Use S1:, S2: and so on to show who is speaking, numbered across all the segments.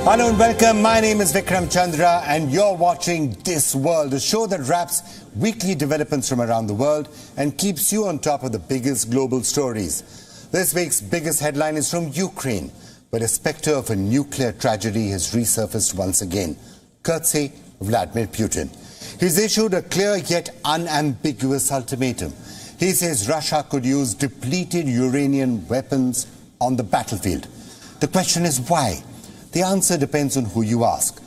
S1: Hello and welcome. My name is Vikram Chandra and you're watching This World, a show that wraps weekly developments from around the world and keeps you on top of the biggest global stories. This week's biggest headline is from Ukraine, where the spectre of a nuclear tragedy has resurfaced once again, courtesy of Vladimir Putin. He's issued a clear yet unambiguous ultimatum. He says Russia could use depleted uranium weapons on the battlefield. The question is why? The answer depends on who you ask.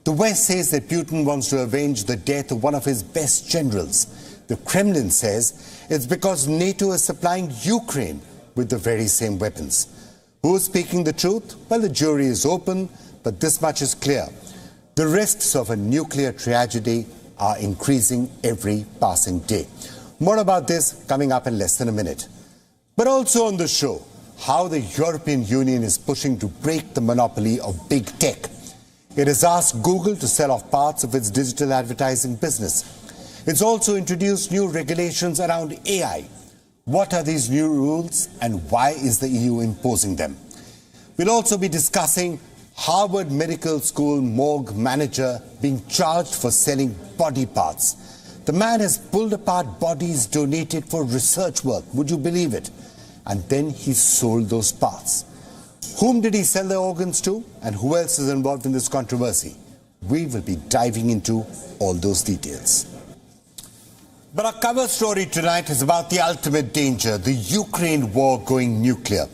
S1: The West says that Putin wants to avenge the death of one of his best generals. The Kremlin says it's because NATO is supplying Ukraine with the very same weapons. Who's speaking the truth? Well, the jury is open, but this much is clear. The risks of a nuclear tragedy are increasing every passing day. More about this coming up in less than a minute. But also on the show, how the European Union is pushing to break the monopoly of big tech. It has asked Google to sell off parts of its digital advertising business. It's also introduced new regulations around AI. What are these new rules and why is the EU imposing them? We'll also be discussing Harvard Medical School morgue manager being charged for selling body parts. The man has pulled apart bodies donated for research work. Would you believe it? And then he sold those parts. Whom did he sell the organs to? And who else is involved in this controversy? We will be diving into all those details. But our cover story tonight is about the ultimate danger, the Ukraine war going nuclear.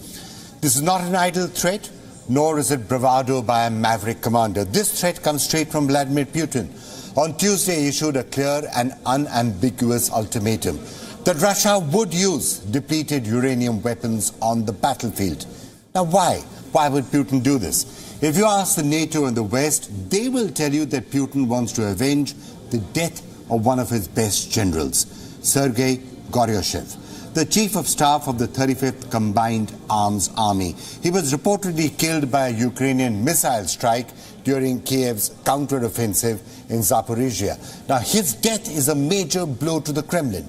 S1: This is not an idle threat, nor is it bravado by a maverick commander. This threat comes straight from Vladimir Putin. On Tuesday, he issued a clear and unambiguous ultimatum that Russia would use depleted uranium weapons on the battlefield. Now why? Why would Putin do this? If you ask the NATO and the West, they will tell you that Putin wants to avenge the death of one of his best generals, Sergei Goryshev, the chief of staff of the 35th Combined Arms Army. He was reportedly killed by a Ukrainian missile strike during Kiev's counteroffensive in Zaporizhia. Now his death is a major blow to the Kremlin.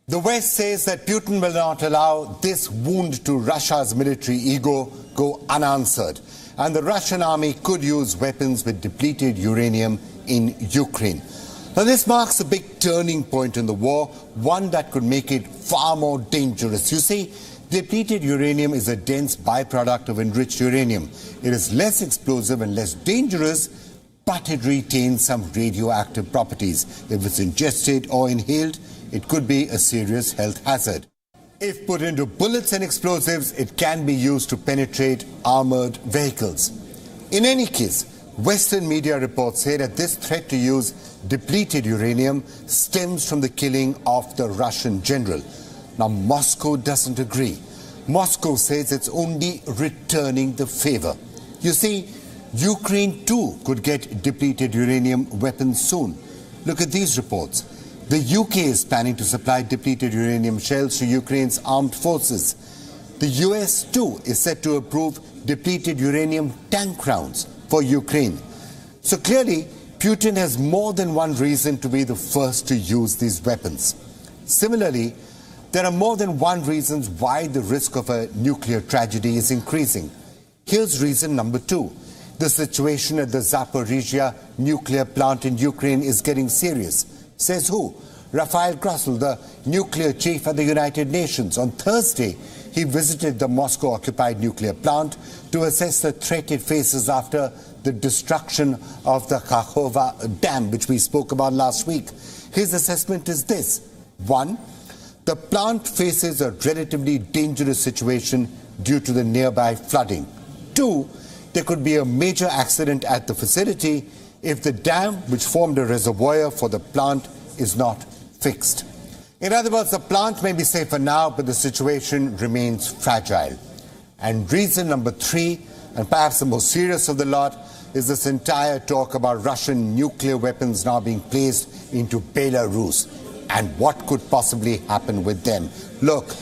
S1: The West says that Putin will not allow this wound to Russia's military ego go unanswered, and the Russian army could use weapons with depleted uranium in Ukraine. Now this marks a big turning point in the war, one that could make it far more dangerous. You see, depleted uranium is a dense byproduct of enriched uranium. It is less explosive and less dangerous, but it retains some radioactive properties. If it's ingested or inhaled, it could be a serious health hazard. If put into bullets and explosives, it can be used to penetrate armored vehicles. In any case, Western media reports say that this threat to use depleted uranium stems from the killing of the Russian general. Now, Moscow doesn't agree. Moscow says it's only returning the favor. You see, Ukraine too could get depleted uranium weapons soon. Look at these reports. The UK is planning to supply depleted uranium shells to Ukraine's armed forces. The US too is set to approve depleted uranium tank rounds for Ukraine. So clearly, Putin has more than one reason to be the first to use these weapons. Similarly, there are more than one reasons why the risk of a nuclear tragedy is increasing. Here's reason number 2. The situation at the Zaporizhia nuclear plant in Ukraine is getting serious. Says who? Rafael Grossi, the nuclear chief at the United Nations. On Thursday, he visited the Moscow-occupied nuclear plant to assess the threat it faces after the destruction of the Kakhovka dam, which we spoke about last week. His assessment is this. 1. The plant faces a relatively dangerous situation due to the nearby flooding. 2. There could be a major accident at the facility if the dam, which formed a reservoir for the plant, is not fixed. In other words, the plant may be safe for now, but the situation remains fragile. And reason number 3, and perhaps the most serious of the lot, is this entire talk about Russian nuclear weapons now being placed into Belarus and what could possibly happen with them. Look,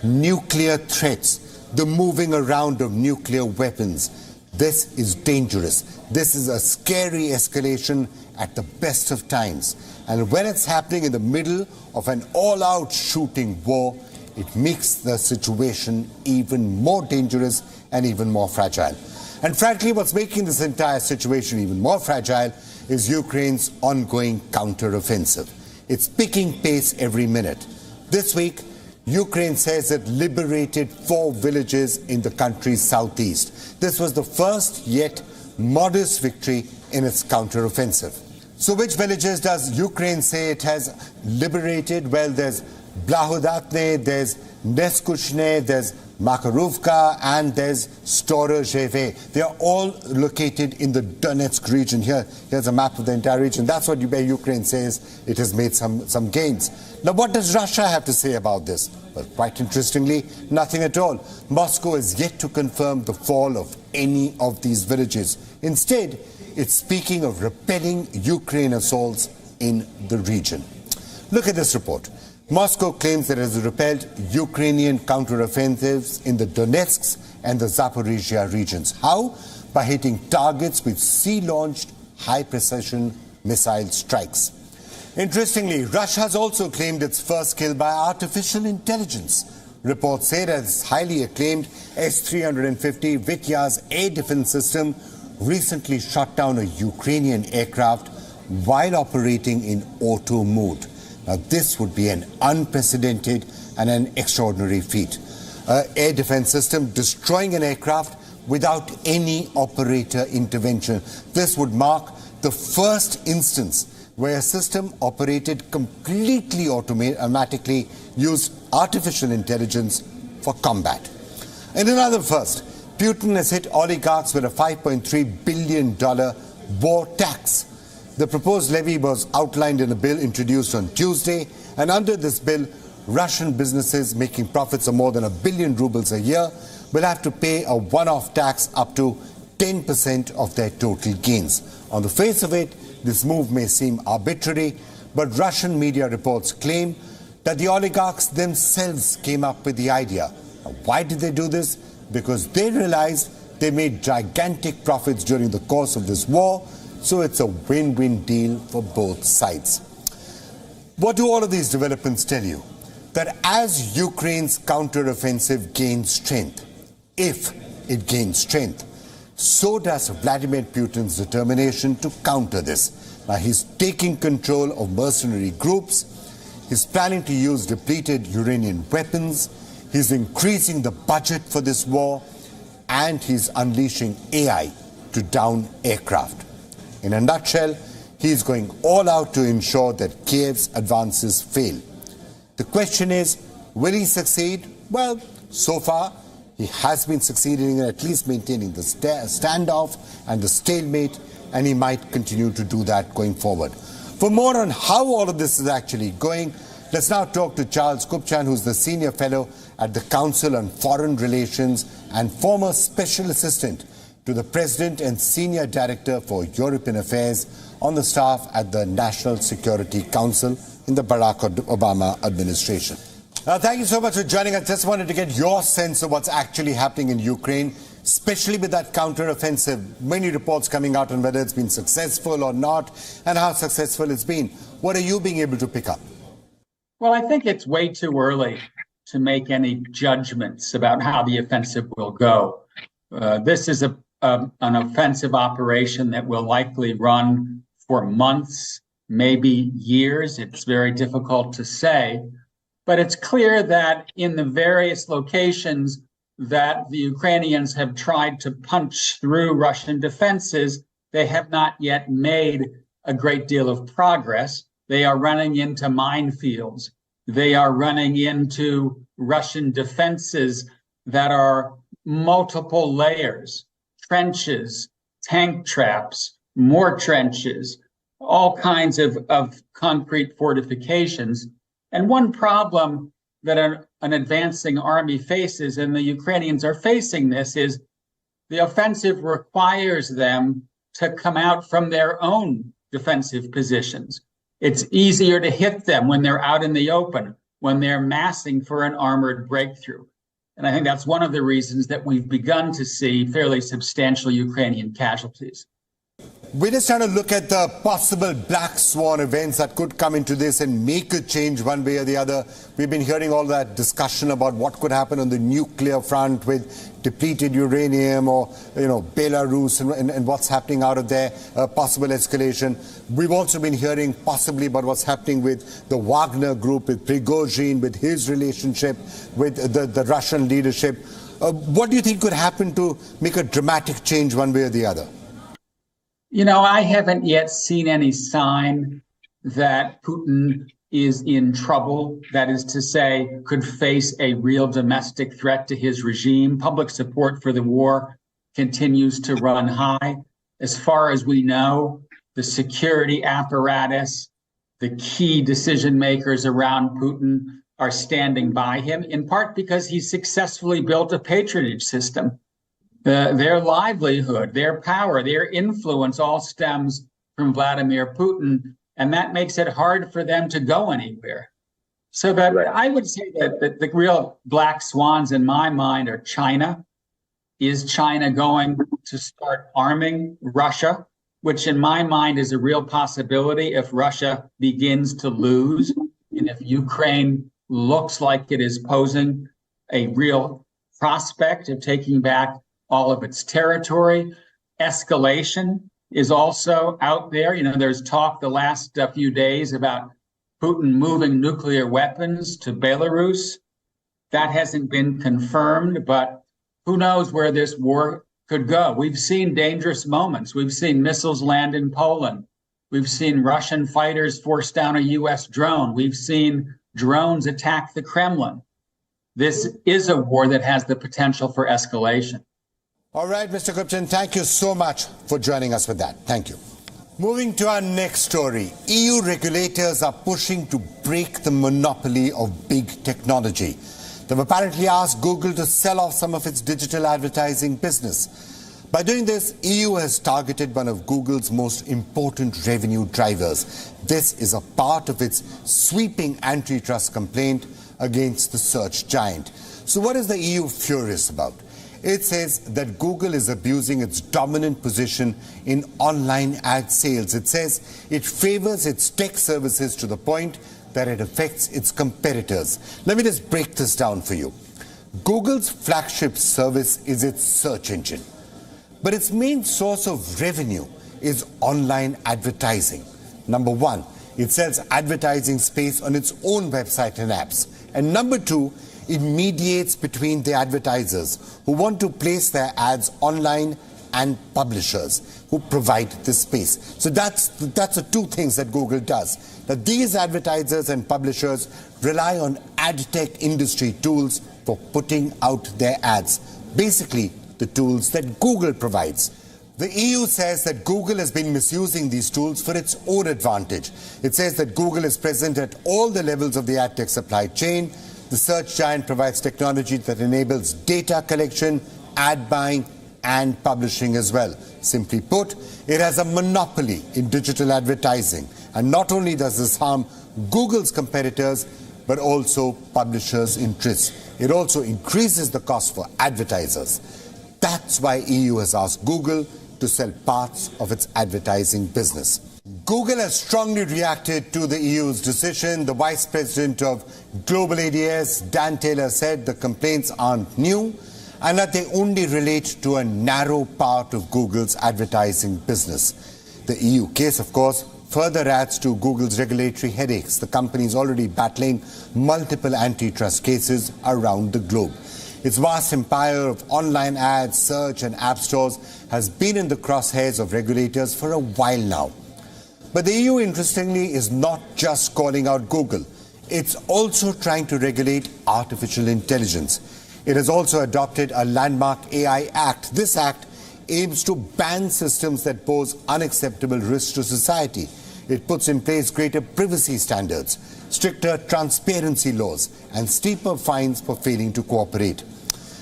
S1: nuclear threats, the moving around of nuclear weapons, this is dangerous. This is a scary escalation at the best of times. And when it's happening in the middle of an all-out shooting war, it makes the situation even more dangerous and even more fragile. And frankly, what's making this entire situation even more fragile is Ukraine's ongoing counteroffensive. It's picking pace every minute. This week, Ukraine says it liberated 4 villages in the country's southeast. This was the first yet modest victory in its counteroffensive. So which villages does Ukraine say it has liberated? Well, there's Blahodatne, there's Neskuchne, there's Makaruvka, and there's Storozheve. They are all located in the Donetsk region. Here's a map of the entire region. That's what where Ukraine says it has made some gains. Now, what does Russia have to say about this? Well, quite interestingly, nothing at all. Moscow is yet to confirm the fall of any of these villages. Instead, it's speaking of repelling Ukraine assaults in the region. Look at this report. Moscow claims that it has repelled Ukrainian counteroffensives in the Donetsk and the Zaporizhia regions. How? By hitting targets with sea-launched high-precision missile strikes. Interestingly, Russia has also claimed its first kill by artificial intelligence. Reports say that its highly acclaimed S-350 Vityaz air defense system recently shot down a Ukrainian aircraft while operating in auto mode. Now, this would be an unprecedented and an extraordinary feat. An air defense system destroying an aircraft without any operator intervention. This would mark the first instance where a system operated completely automatically used artificial intelligence for combat. And another first, Putin has hit oligarchs with a $5.3 billion war tax. The proposed levy was outlined in a bill introduced on Tuesday, and under this bill, Russian businesses making profits of more than 1 billion rubles a year will have to pay a one-off tax up to 10% of their total gains. On the face of it, this move may seem arbitrary, but Russian media reports claim that the oligarchs themselves came up with the idea. Now, why did they do this? Because they realized they made gigantic profits during the course of this war, so it's a win-win deal for both sides. What do all of these developments tell you? That as Ukraine's counteroffensive gains strength, if it gains strength, so does Vladimir Putin's determination to counter this. Now, he's taking control of mercenary groups, he's planning to use depleted Uranian weapons, he's increasing the budget for this war, and he's unleashing AI to down aircraft. In a nutshell, he's going all out to ensure that Kiev's advances fail. The question is, will he succeed? Well, so far, he has been succeeding in at least maintaining the standoff and the stalemate, and he might continue to do that going forward. For more on how all of this is actually going, let's now talk to Charles Kupchan, who's the Senior Fellow at the Council on Foreign Relations and former Special Assistant to the President and Senior Director for European Affairs on the staff at the National Security Council in the Barack Obama administration. Thank you so much for joining us. Just wanted to get your sense of what's actually happening in Ukraine, especially with that counter-offensive. Many reports coming out on whether it's been successful or not and how successful it's been. What are you being able to pick up?
S2: Well, I think it's way too early to make any judgments about how the offensive will go. This is an offensive operation that will likely run for months, maybe years. It's very difficult to say. But it's clear that in the various locations that the Ukrainians have tried to punch through Russian defenses, they have not yet made a great deal of progress. They are running into minefields. They are running into Russian defenses that are multiple layers, trenches, tank traps, more trenches, all kinds of concrete fortifications. And one problem that an advancing army faces, and the Ukrainians are facing this, is the offensive requires them to come out from their own defensive positions. It's easier to hit them when they're out in the open, when they're massing for an armored breakthrough. And I think that's one of the reasons that we've begun to see fairly substantial Ukrainian casualties.
S1: We're just trying to look at the possible black swan events that could come into this and make a change one way or the other. We've been hearing all that discussion about what could happen on the nuclear front with depleted uranium or, Belarus and what's happening out of there, possible escalation. We've also been hearing possibly about what's happening with the Wagner group, with Prigozhin, with his relationship with the Russian leadership. What do you think could happen to make a dramatic change one way or the other?
S2: I haven't yet seen any sign that Putin is in trouble, that is to say, could face a real domestic threat to his regime. Public support for the war continues to run high. As far as we know, the security apparatus, the key decision makers around Putin are standing by him, in part because he successfully built a patronage system. Their livelihood, their power, their influence all stems from Vladimir Putin, and that makes it hard for them to go anywhere. So that I would say that the real black swans in my mind are China. Is China going to start arming Russia, which in my mind is a real possibility if Russia begins to lose and if Ukraine looks like it is posing a real prospect of taking back all of its territory? Escalation is also out there. There's talk the last few days about Putin moving nuclear weapons to Belarus. That hasn't been confirmed, but who knows where this war could go. We've seen dangerous moments. We've seen missiles land in Poland. We've seen Russian fighters force down a U.S. drone. We've seen drones attack the Kremlin. This is a war that has the potential for escalation.
S1: All right, Mr. Kripchen, thank you so much for joining us with that. Thank you. Moving to our next story, EU regulators are pushing to break the monopoly of big technology. They've apparently asked Google to sell off some of its digital advertising business. By doing this, EU has targeted one of Google's most important revenue drivers. This is a part of its sweeping antitrust complaint against the search giant. So what is the EU furious about? It says that Google is abusing its dominant position in online ad sales. It says it favors its tech services to the point that it affects its competitors. Let me just break this down for you. Google's flagship service is its search engine, but its main source of revenue is online advertising. Number one, it sells advertising space on its own website and apps. And number two, it mediates between the advertisers who want to place their ads online and publishers who provide this space. So that's the two things that Google does. That these advertisers and publishers rely on ad tech industry tools for putting out their ads. Basically, the tools that Google provides. The EU says that Google has been misusing these tools for its own advantage. It says that Google is present at all the levels of the ad tech supply chain. The search giant provides technology that enables data collection, ad buying, and publishing as well. Simply put, it has a monopoly in digital advertising. And not only does this harm Google's competitors, but also publishers' interests. It also increases the cost for advertisers. That's why EU has asked Google to sell parts of its advertising business. Google has strongly reacted to the EU's decision. The Vice President of Global ADS, Dan Taylor, said the complaints aren't new and that they only relate to a narrow part of Google's advertising business. The EU case, of course, further adds to Google's regulatory headaches. The company is already battling multiple antitrust cases around the globe. Its vast empire of online ads, search and app stores has been in the crosshairs of regulators for a while now. But the EU, interestingly, is not just calling out Google. It's also trying to regulate artificial intelligence. It has also adopted a landmark AI Act. This act aims to ban systems that pose unacceptable risks to society. It puts in place greater privacy standards, stricter transparency laws, and steeper fines for failing to cooperate.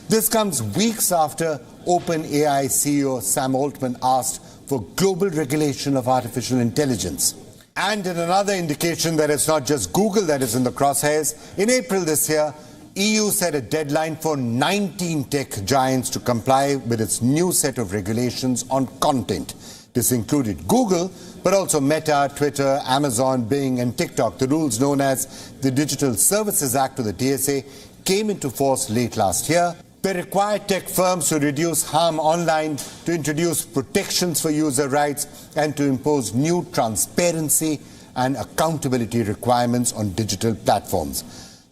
S1: This comes weeks after OpenAI CEO Sam Altman asked for global regulation of artificial intelligence. And in another indication that it's not just Google that is in the crosshairs, in April this year, EU set a deadline for 19 tech giants to comply with its new set of regulations on content. This included Google, but also Meta, Twitter, Amazon, Bing, and TikTok. The rules known as the Digital Services Act, or the DSA, came into force late last year. They require tech firms to reduce harm online, to introduce protections for user rights, and to impose new transparency and accountability requirements on digital platforms.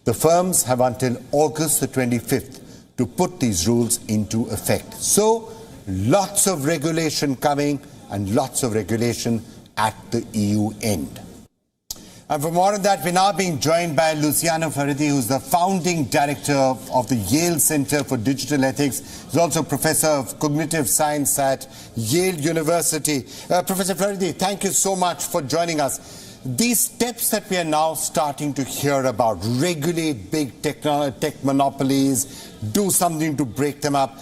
S1: The firms have until August the 25th to put these rules into effect. So, lots of regulation coming and lots of regulation at the EU end. And for more on that, we're now being joined by Luciano Faridi, who's the founding director of the Yale Center for Digital Ethics. He's also professor of cognitive science at Yale University. Professor Faridi, thank you so much for joining us. These steps that we are now starting to hear about, regulate big tech monopolies, do something to break them up.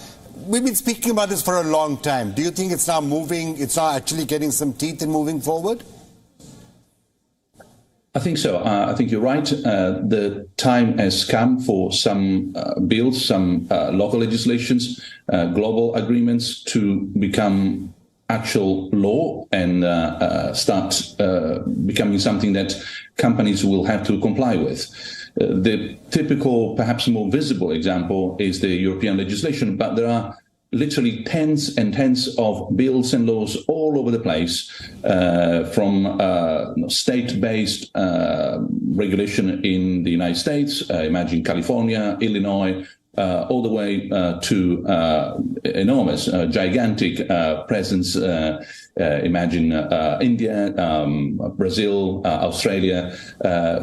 S1: We've been speaking about this for a long time. Do you think it's now moving, it's now actually getting some teeth and moving forward?
S3: I think so. I think you're right. The time has come for some bills, some local legislations, global agreements to become actual law and start becoming something that companies will have to comply with. The typical, perhaps more visible example is the European legislation, but there are literally tens and tens of bills and laws all over the place, from state-based regulation in the United States, imagine California, Illinois, all the way to enormous, gigantic presence, imagine India, Brazil, Australia,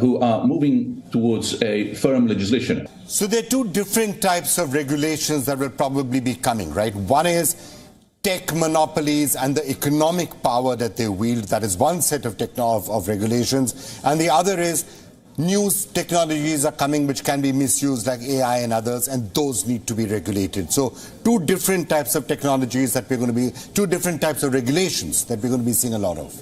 S3: who are moving towards a firm legislation.
S1: So there are two different types of regulations that will probably be coming, right? One is tech monopolies and the economic power that they wield. That is one set of regulations. And the other is new technologies are coming which can be misused, like AI and others, and those need to be regulated. So two different types of technologies that we're going to be, two different types of regulations that we're going to be seeing a lot of.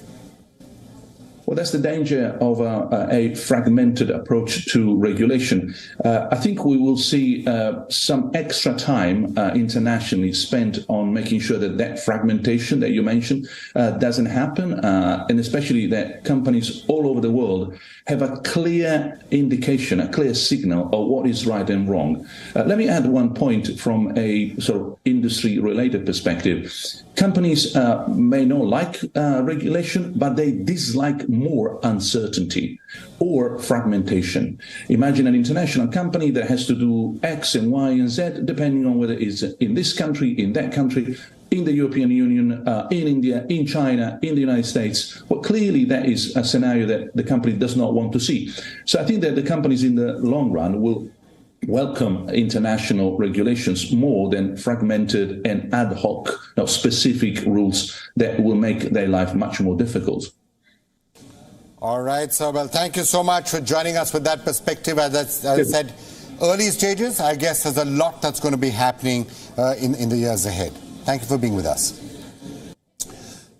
S3: Well, that's the danger of a fragmented approach to regulation. I think we will see some extra time internationally spent on making sure that that fragmentation that you mentioned doesn't happen, and especially that companies all over the world have a clear indication, a clear signal of what is right and wrong. Let me add one point from a sort of industry-related perspective. Companies may not like regulation, but they dislike more uncertainty or fragmentation. Imagine an international company that has to do X and Y and Z, depending on whether it's in this country, in that country, in the European Union, in India, in China, in the United States. Well, clearly that is a scenario that the company does not want to see. So I think that the companies in the long run will welcome international regulations more than fragmented and ad hoc, specific rules that will make their life much more difficult.
S1: All right, sir. Well, thank you so much for joining us with that perspective. As I said, early stages, I guess there's a lot that's going to be happening in the years ahead. Thank you for being with us.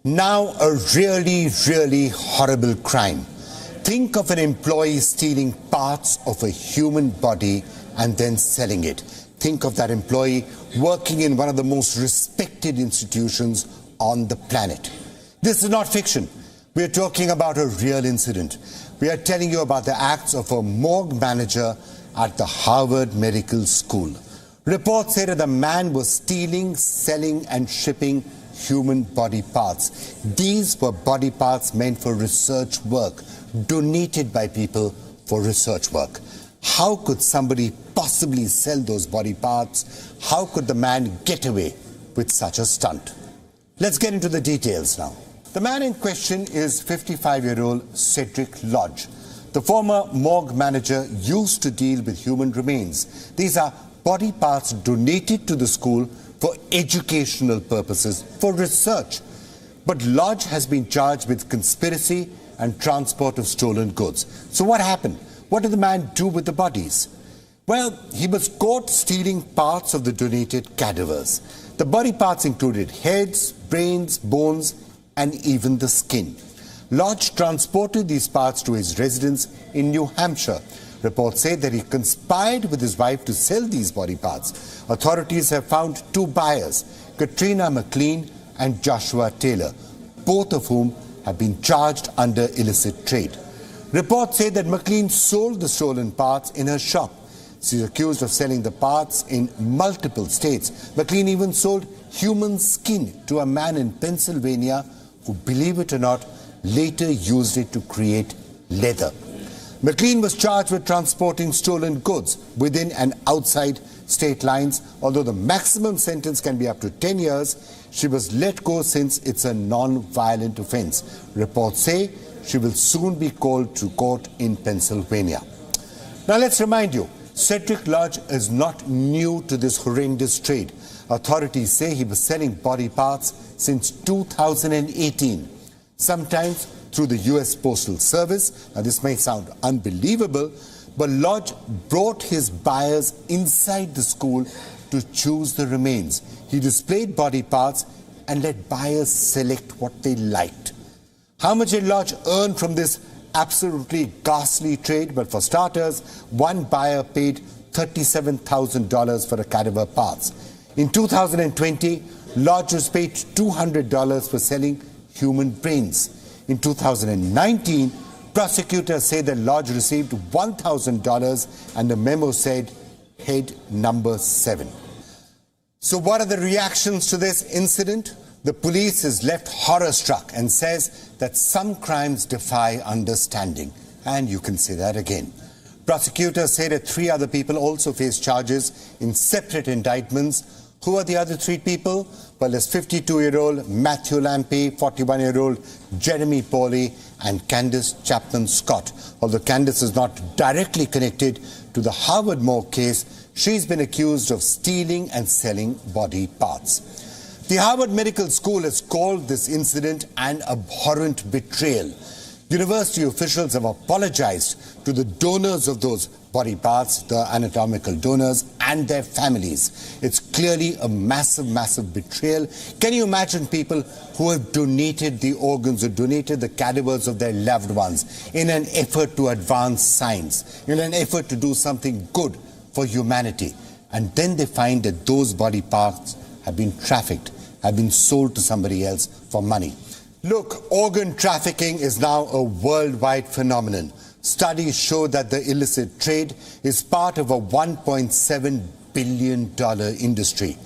S1: Now, a really, really horrible crime. Think of an employee stealing parts of a human body and then selling it. Think of that employee working in one of the most respected institutions on the planet. This is not fiction. We are talking about a real incident. We are telling you about the acts of a morgue manager at the Harvard Medical School. Reports say that the man was stealing, selling, and shipping human body parts. These were body parts meant for research work, donated by people for research work. How could somebody possibly sell those body parts? How could the man get away with such a stunt? Let's get into the details now. The man in question is 55-year-old Cedric Lodge. The former morgue manager used to deal with human remains. These are body parts donated to the school for educational purposes, for research. But Lodge has been charged with conspiracy and transport of stolen goods. So what happened? What did the man do with the bodies? Well, he was caught stealing parts of the donated cadavers. The body parts included heads, brains, bones, and even the skin. Lodge transported these parts to his residence in New Hampshire. Reports say that he conspired with his wife to sell these body parts. Authorities have found two buyers, Katrina McLean and Joshua Taylor. both of whom have been charged under illicit trade. Reports say that McLean sold the stolen parts in her shop. She's accused of selling the parts in multiple states. McLean even sold human skin to a man in Pennsylvania who, believe it or not, later used it to create leather. McLean was charged with transporting stolen goods within and outside state lines. Although the maximum sentence can be up to 10 years, she was let go since it's a non-violent offense. Reports say she will soon be called to court in Pennsylvania. Now let's remind you, Cedric Lodge is not new to this horrendous trade. Authorities say he was selling body parts since 2018, sometimes through the US Postal Service. Now this may sound unbelievable, but Lodge brought his buyers inside the school to choose the remains. He displayed body parts and let buyers select what they liked. How much did Lodge earn from this absolutely ghastly trade? But for starters, one buyer paid $37,000 for a cadaver parts. In 2020, Lodge was paid $200 for selling human brains. In 2019, prosecutors say that Lodge received $1,000 and the memo said head number 7. So what are the reactions to this incident? The police is left horror-struck and says that some crimes defy understanding. And you can say that again. Prosecutors say that 3 other people also face charges in separate indictments. Who are the other 3 people? Well, there's 52-year-old Matthew Lampe, 41-year-old Jeremy Pawley, and Candace Chapman Scott. Although Candace is not directly connected to the Harvard morgue case, she's been accused of stealing and selling body parts. The Harvard Medical School has called this incident an abhorrent betrayal. University officials have apologized to the donors of those body parts, the anatomical donors, and their families. It's clearly a massive, massive betrayal. Can you imagine people who have donated the organs or donated the cadavers of their loved ones in an effort to advance science, in an effort to do something good for humanity, and then they find that those body parts have been trafficked, have been sold to somebody else for money? Look, organ trafficking is now a worldwide phenomenon. Studies show that the illicit trade is part of a $1.7 billion industry.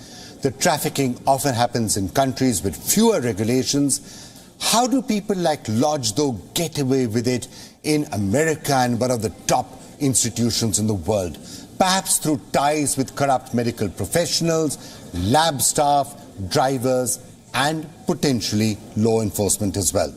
S1: The trafficking often happens in countries with fewer regulations. How do people like Lodge, though, get away with it in America and one of the top institutions in the world? Perhaps through ties with corrupt medical professionals, lab staff, drivers, and potentially law enforcement as well.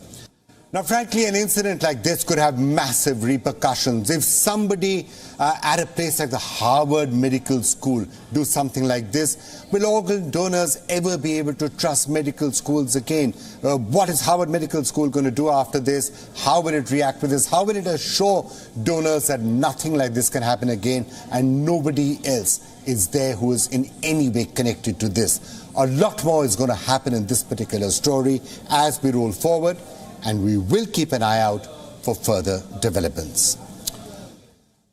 S1: Now, frankly, an incident like this could have massive repercussions. If somebody at a place like the Harvard Medical School do something like this, will organ donors ever be able to trust medical schools again? What is Harvard Medical School going to do after this? How will it react with this? How will it assure donors that nothing like this can happen again and nobody else is there who is in any way connected to this? A lot more is going to happen in this particular story as we roll forward, and we will keep an eye out for further developments.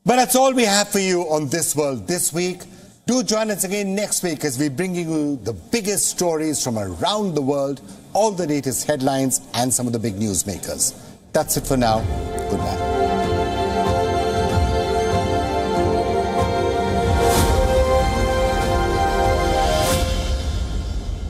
S1: But that's all we have for you on This World this week. Do join us again next week as we bring you the biggest stories from around the world, all the latest headlines and some of the big newsmakers. That's it for now. Good night.